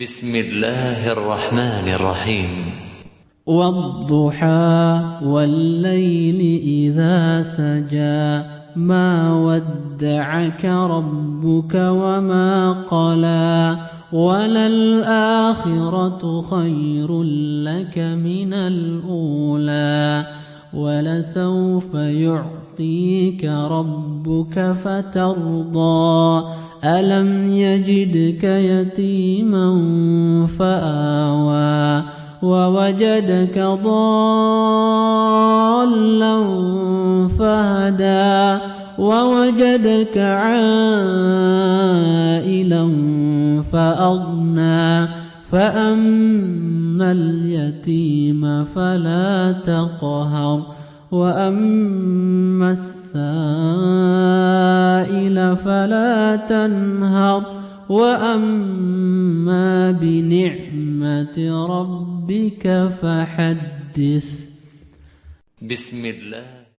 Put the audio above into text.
بسم الله الرحمن الرحيم. والضحى والليل إذا سجى ما ودعك ربك وما قلى وللآخرة خير لك من الأولى ولسوف يعطيك ربك فترضى ألم يجدك يتيما فآوى ووجدك ضالا فهدى ووجدك عائلا فأغنى فأما اليتيم فلا تقهر وأما السائل فلا تنهر وأما بنعمة ربك فحدث. بسم الله